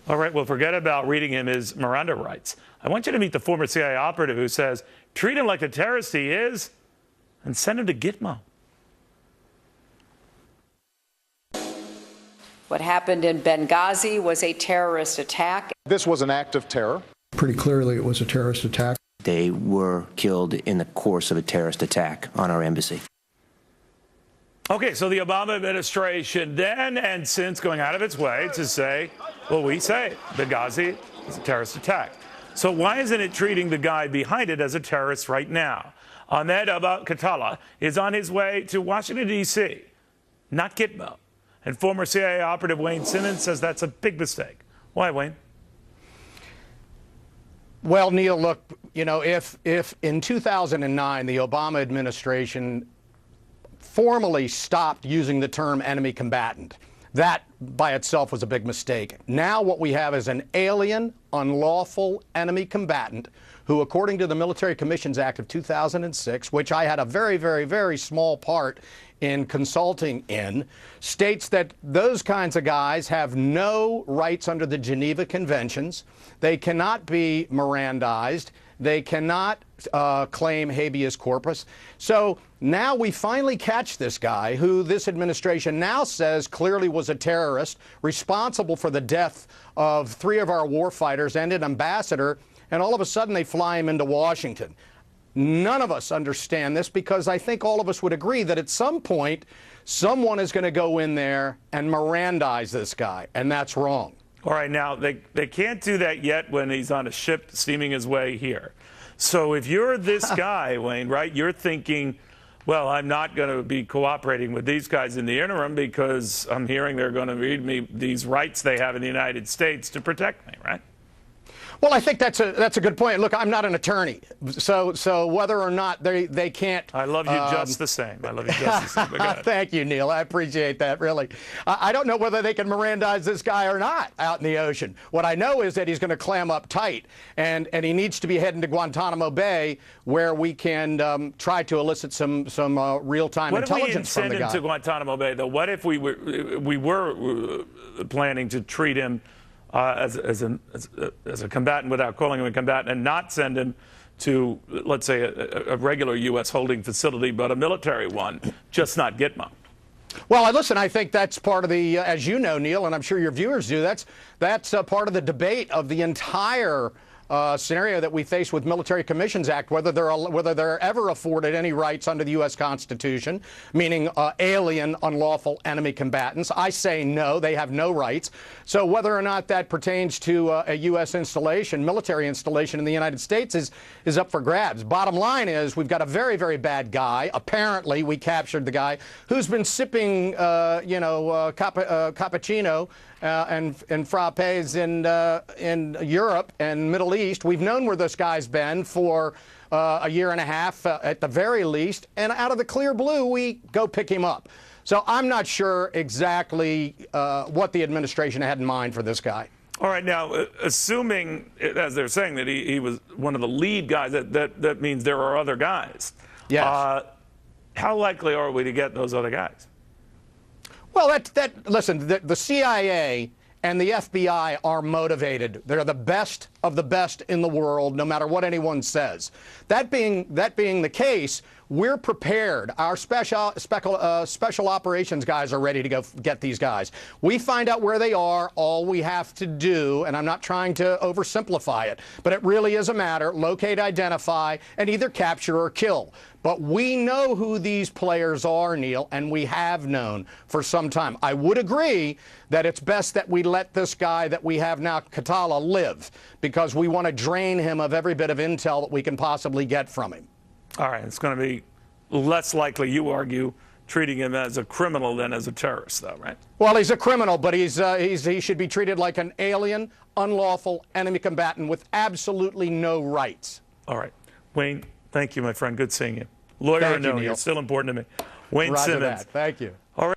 All right, well, forget about reading him his Miranda rights. I want you to meet the former CIA operative who says, treat him like the terrorist he is and send him to Gitmo. What happened in Benghazi was a terrorist attack. This was an act of terror. Pretty clearly it was a terrorist attack. They were killed in the course of a terrorist attack on our embassy. Okay, so the Obama administration then and since going out of its way to say, well, we say Benghazi is a terrorist attack. So why isn't it treating the guy behind it as a terrorist right now? Ahmed Katala is on his way to Washington, D.C., not Gitmo. And former CIA operative Wayne Simmons says that's a big mistake. Why, Wayne? Well, Neil, look, you know, if in 2009 the Obama administration formally stopped using the term enemy combatant, that by itself was a big mistake. Now what we have is an alien, unlawful enemy combatant who, according to the Military Commissions Act of 2006, which I had a very, very, very small part in consulting in, states that those kinds of guys have no rights under the Geneva Conventions. They cannot be Mirandized. They cannot claim habeas corpus. So now we finally catch this guy who this administration now says clearly was a terrorist, responsible for the death of 3 of our warfighters and an ambassador, and all of a sudden they fly him into Washington. None of us understand this because I think all of us would agree that at some point someone is going to go in there and Mirandize this guy, and that's wrong. All right, now, they can't do that yet when he's on a ship steaming his way here. So if you're this guy, Wayne, right, you're thinking, well, I'm not going to be cooperating with these guys in the interim because I'm hearing they're going to read me these rights they have in the United States to protect me, right? Well, I think that's a good point. Look, I'm not an attorney, so whether or not they can't. I love you just the same. I love you just the same. Thank you, Neil. I appreciate that, really. I don't know whether they can Mirandize this guy or not out in the ocean. What I know is that he's going to clam up tight, and he needs to be heading to Guantanamo Bay, where we can try to elicit some real-time intelligence from the guy. What if we send him to Guantanamo Bay, though? What if we were planning to treat him as a combatant without calling him a combatant and not send him to, let's say, a regular U.S. holding facility, but a military one, just not Gitmo? Well, listen, I think that's part of the, as you know, Neil, and I'm sure your viewers do, that's part of the debate of the entire scenario that we face with Military Commissions Act, whether they're ever afforded any rights under the U.S. Constitution, meaning alien, unlawful enemy combatants. I say no, they have no rights. So whether or not that pertains to a U.S. installation, military installation in the United States is up for grabs. Bottom line is we've got a very, very bad guy. Apparently, we captured the guy who's been sipping, cappuccino and frappes in Europe and Middle East. We've known where this guy's been for a year and a half at the very least, and out of the clear blue, we go pick him up. So I'm not sure exactly what the administration had in mind for this guy. All right, now, assuming, as they're saying, that he was one of the lead guys, that means there are other guys. Yes. How likely are we to get those other guys? Well, listen, the CIA and the FBI are motivated. They're the best of the best in the world, no matter what anyone says. That being the case, we're prepared. Our special operations guys are ready to go get these guys. We find out where they are. All we have to do, and I'm not trying to oversimplify it, but it really is a matter, locate, identify, and either capture or kill. But we know who these players are, Neil, and we have known for some time. I would agree that it's best that we let this guy that we have now, Katala, live, because we want to drain him of every bit of intel that we can possibly get from him. All right, it's going to be less likely, you argue, treating him as a criminal than as a terrorist, though, right? Well, he's a criminal, but he should be treated like an alien, unlawful enemy combatant with absolutely no rights. All right. Wayne, thank you, my friend. Good seeing you. Lawyer or no, you're still important to me. Wayne Simmons. Thank you.